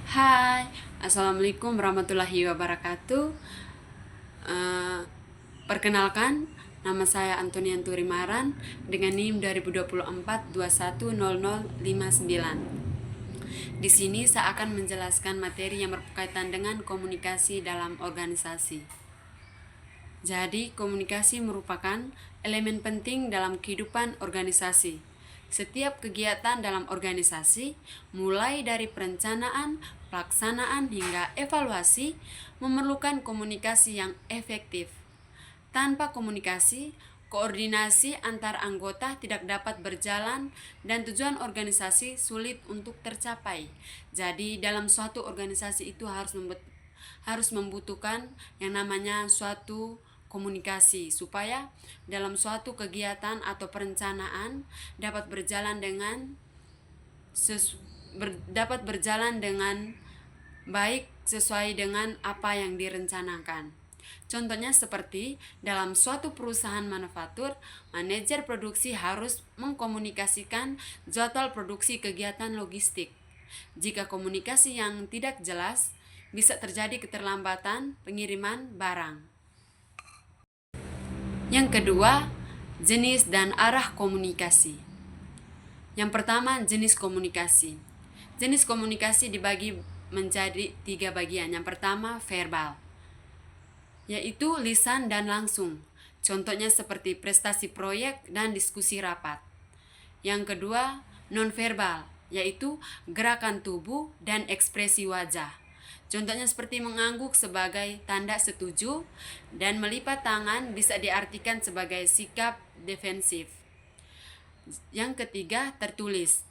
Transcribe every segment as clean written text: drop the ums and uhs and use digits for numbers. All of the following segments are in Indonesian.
Hai, Assalamualaikum warahmatullahi wabarakatuh. Eh, Perkenalkan, nama saya Antonian Turimaran dengan NIM 2024 Di sini saya akan menjelaskan materi yang berkaitan dengan komunikasi dalam organisasi. Jadi, komunikasi merupakan elemen penting dalam kehidupan organisasi. Setiap kegiatan dalam organisasi, mulai dari perencanaan, pelaksanaan, hingga evaluasi, memerlukan komunikasi yang efektif. Tanpa komunikasi, koordinasi antar anggota tidak dapat berjalan dan tujuan organisasi sulit untuk tercapai. Jadi, dalam suatu organisasi itu harus membutuhkan yang namanya suatu komunikasi supaya dalam suatu kegiatan atau perencanaan dapat berjalan dengan baik sesuai dengan apa yang direncanakan. Contohnya seperti dalam suatu perusahaan manufaktur, manajer produksi harus mengkomunikasikan jadwal produksi kegiatan logistik. Jika komunikasi yang tidak jelas, bisa terjadi keterlambatan pengiriman barang. Yang kedua, jenis dan arah komunikasi. Yang pertama, jenis komunikasi. Jenis komunikasi dibagi menjadi 3 bagian. Yang pertama, verbal, yaitu lisan dan langsung. Contohnya seperti prestasi proyek dan diskusi rapat. Yang kedua, nonverbal, yaitu gerakan tubuh dan ekspresi wajah. Contohnya seperti mengangguk sebagai tanda setuju dan melipat tangan bisa diartikan sebagai sikap defensif. Yang ketiga, tertulis,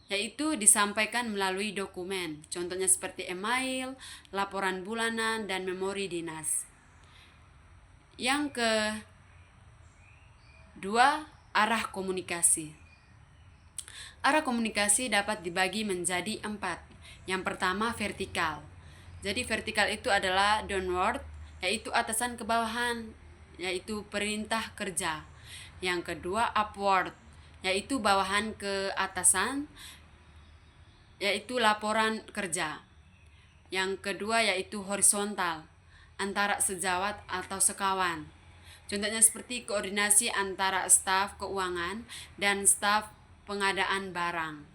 yaitu disampaikan melalui dokumen. Contohnya seperti email, laporan bulanan, dan memori dinas. Yang kedua, arah komunikasi. Arah komunikasi dapat dibagi menjadi 4. Yang pertama, vertikal. Jadi vertikal itu adalah downward, yaitu atasan ke bawahan, yaitu perintah kerja. Yang kedua, upward, yaitu bawahan ke atasan, yaitu laporan kerja. Yang kedua yaitu horizontal, antara sejawat atau sekawan. Contohnya seperti koordinasi antara staf keuangan dan staf pengadaan barang.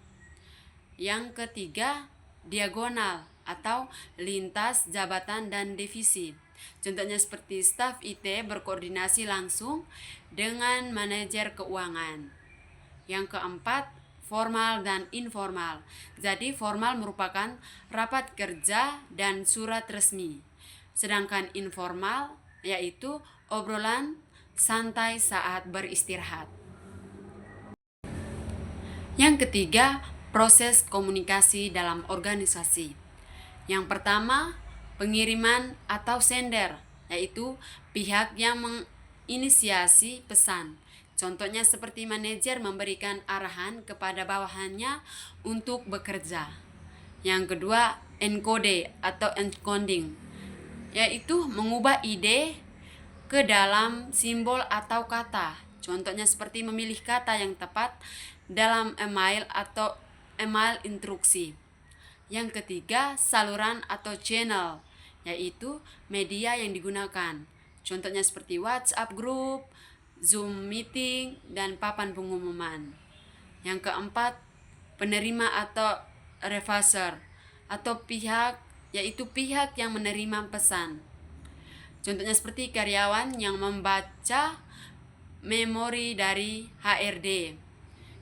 Yang ketiga, diagonal atau lintas jabatan dan divisi. Contohnya seperti staf IT berkoordinasi langsung dengan manajer keuangan. Yang keempat, formal dan informal. Jadi formal merupakan rapat kerja dan surat resmi. Sedangkan informal yaitu obrolan santai saat beristirahat. Yang ketiga, proses komunikasi dalam organisasi. Yang pertama, pengiriman atau sender, yaitu pihak yang menginisiasi pesan. Contohnya seperti manajer memberikan arahan kepada bawahannya untuk bekerja. Yang kedua, encode atau encoding, yaitu mengubah ide ke dalam simbol atau kata. Contohnya seperti memilih kata yang tepat dalam email atau email instruksi. Yang ketiga, saluran atau channel, yaitu media yang digunakan. Contohnya seperti WhatsApp group, Zoom meeting, dan papan pengumuman. Yang keempat, penerima atau reverser atau pihak, yaitu pihak yang menerima pesan. Contohnya seperti karyawan yang membaca memori dari HRD.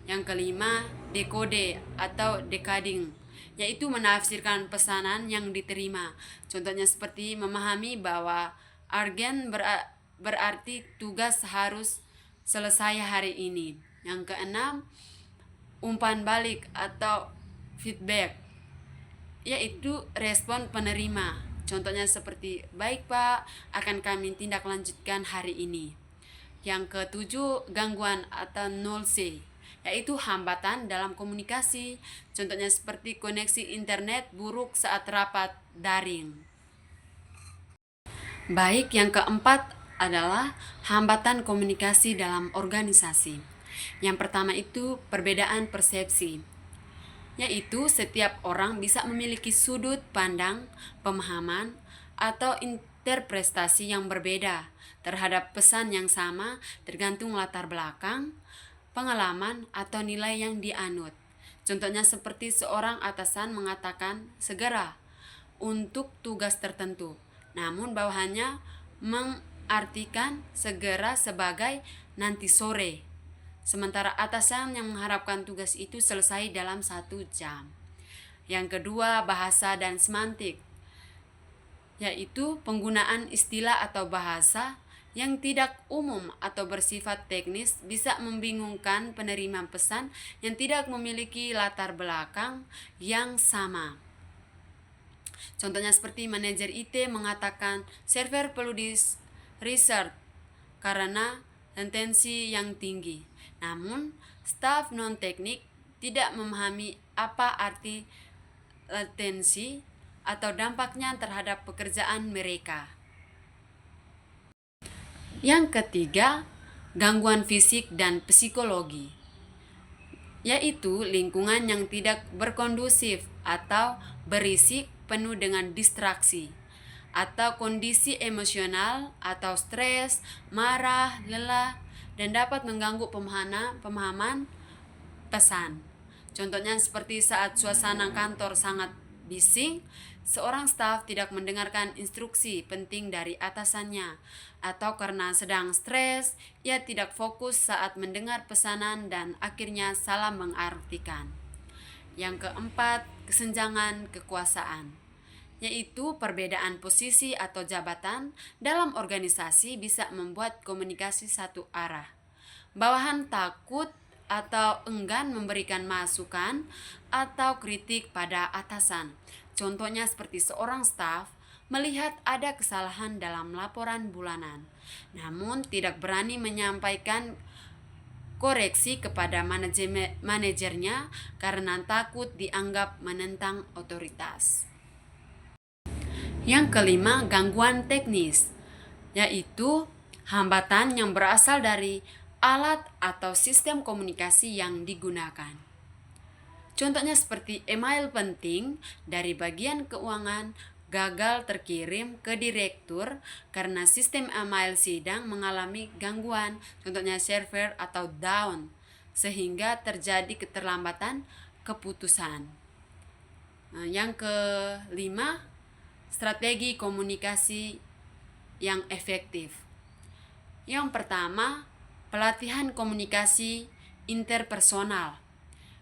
Yang kelima, dekode atau decoding, yaitu menafsirkan pesanan yang diterima. Contohnya seperti memahami bahwa urgent berarti tugas harus selesai hari ini. Yang keenam, umpan balik atau feedback, yaitu respon penerima. Contohnya seperti, baik Pak, akan kami tindak lanjutkan hari ini. Yang ketujuh, gangguan atau nullsy, yaitu hambatan dalam komunikasi. Contohnya seperti koneksi internet buruk saat rapat daring. Baik, yang keempat adalah hambatan komunikasi dalam organisasi. Yang pertama itu perbedaan persepsi. yaitu setiap orang bisa memiliki sudut pandang, pemahaman, atau interpretasi yang berbeda terhadap pesan yang sama tergantung latar belakang, pengalaman, atau nilai yang dianut. Contohnya seperti seorang atasan mengatakan segera untuk tugas tertentu, namun bawahannya mengartikan segera sebagai nanti sore. Sementara atasan yang mengharapkan tugas itu selesai dalam 1 jam. Yang kedua, bahasa dan semantik, yaitu penggunaan istilah atau bahasa yang tidak umum atau bersifat teknis bisa membingungkan penerima pesan yang tidak memiliki latar belakang yang sama. Contohnya seperti manajer IT mengatakan server perlu di research karena latensi yang tinggi. Namun, staf non-teknik tidak memahami apa arti latensi atau dampaknya terhadap pekerjaan mereka. Yang ketiga, gangguan fisik dan psikologi, yaitu lingkungan yang tidak berkondusif atau berisik penuh dengan distraksi, atau kondisi emosional atau stres, marah, lelah, dan dapat mengganggu pemahaman pesan. Contohnya seperti saat suasana kantor sangat bising, seorang staf tidak mendengarkan instruksi penting dari atasannya, atau karena sedang stres, ia tidak fokus saat mendengar pesanan dan akhirnya salah mengartikan. Yang keempat, kesenjangan kekuasaan, yaitu perbedaan posisi atau jabatan dalam organisasi bisa membuat komunikasi satu arah. Bawahan takut atau enggan memberikan masukan atau kritik pada atasan. Contohnya seperti seorang staf melihat ada kesalahan dalam laporan bulanan, namun tidak berani menyampaikan koreksi kepada manajernya karena takut dianggap menentang otoritas. Yang kelima, gangguan teknis, yaitu hambatan yang berasal dari alat atau sistem komunikasi yang digunakan. Contohnya seperti email penting dari bagian keuangan gagal terkirim ke direktur karena sistem email sidang mengalami gangguan, contohnya server atau down, sehingga terjadi keterlambatan keputusan. Yang kelima, strategi komunikasi yang efektif. Yang pertama, pelatihan komunikasi interpersonal,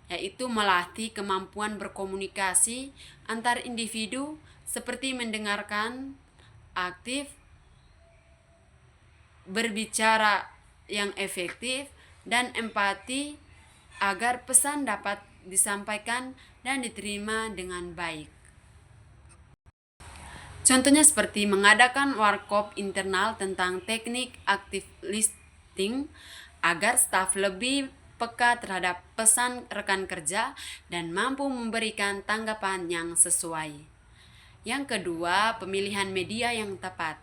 yaitu melatih kemampuan berkomunikasi antar individu seperti mendengarkan aktif, berbicara yang efektif, dan empati agar pesan dapat disampaikan dan diterima dengan baik. Contohnya seperti mengadakan workshop internal tentang teknik active listening agar staf lebih peka terhadap pesan rekan kerja dan mampu memberikan tanggapan yang sesuai. Yang kedua, pemilihan media yang tepat,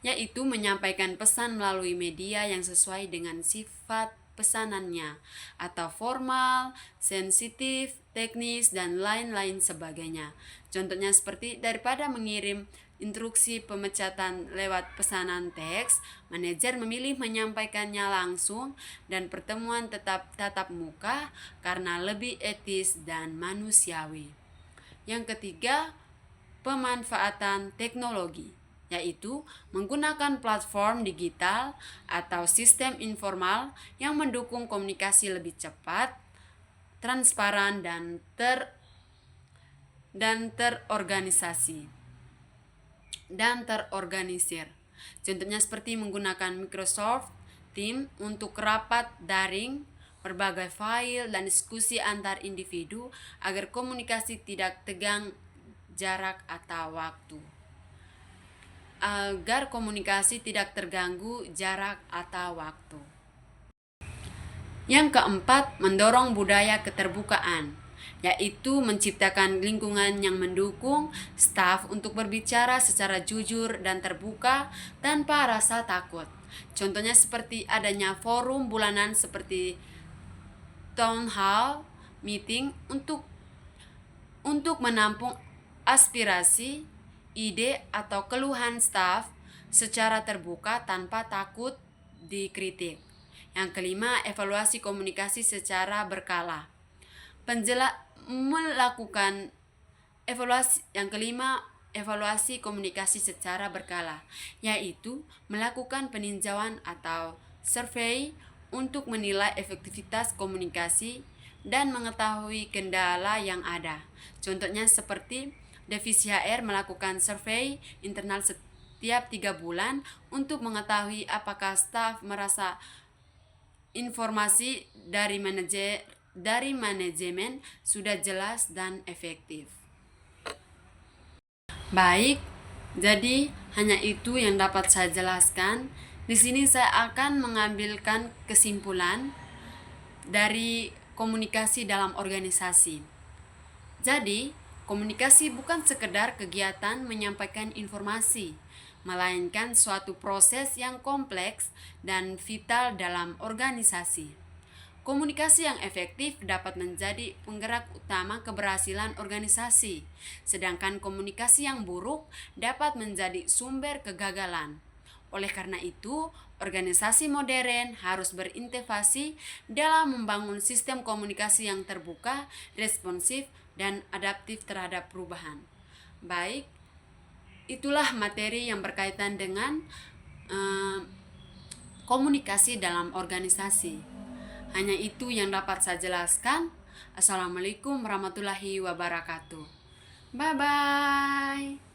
yaitu menyampaikan pesan melalui media yang sesuai dengan sifat pesanannya, atau formal, sensitif, teknis, dan lain-lain sebagainya. Contohnya seperti daripada mengirim instruksi pemecatan lewat pesanan teks, manajer memilih menyampaikannya langsung dan pertemuan tatap muka karena lebih etis dan manusiawi. Yang ketiga, pemanfaatan teknologi, yaitu menggunakan platform digital atau sistem informal yang mendukung komunikasi lebih cepat, transparan, dan terorganisir. Contohnya seperti menggunakan Microsoft Teams untuk rapat daring, berbagai file, dan diskusi antar individu agar komunikasi tidak tegang jarak atau waktu. Agar komunikasi tidak terganggu jarak atau waktu. Yang keempat, mendorong budaya keterbukaan, yaitu menciptakan lingkungan yang mendukung staf untuk berbicara secara jujur dan terbuka tanpa rasa takut. Contohnya seperti adanya forum bulanan seperti town hall meeting untuk untuk menampung aspirasi, ide, atau keluhan staf secara terbuka tanpa takut dikritik. Yang kelima, evaluasi komunikasi secara berkala. Melakukan evaluasi. Yang kelima, evaluasi komunikasi secara berkala, yaitu melakukan peninjauan atau survei untuk menilai efektivitas komunikasi dan mengetahui kendala yang ada. Contohnya seperti Divisi HR melakukan survei internal setiap 3 bulan untuk mengetahui apakah staf merasa informasi dari manajemen sudah jelas dan efektif. Baik, jadi hanya itu yang dapat saya jelaskan. Di sini saya akan mengambilkan kesimpulan dari komunikasi dalam organisasi. Jadi, komunikasi bukan sekedar kegiatan menyampaikan informasi, melainkan suatu proses yang kompleks dan vital dalam organisasi. Komunikasi yang efektif dapat menjadi penggerak utama keberhasilan organisasi, sedangkan komunikasi yang buruk dapat menjadi sumber kegagalan. Oleh karena itu, organisasi modern harus berinnovasi dalam membangun sistem komunikasi yang terbuka, responsif, dan adaptif terhadap perubahan. Baik, itulah materi yang berkaitan dengan komunikasi dalam organisasi. Hanya itu yang dapat saya jelaskan. Assalamualaikum warahmatullahi wabarakatuh. Bye-bye.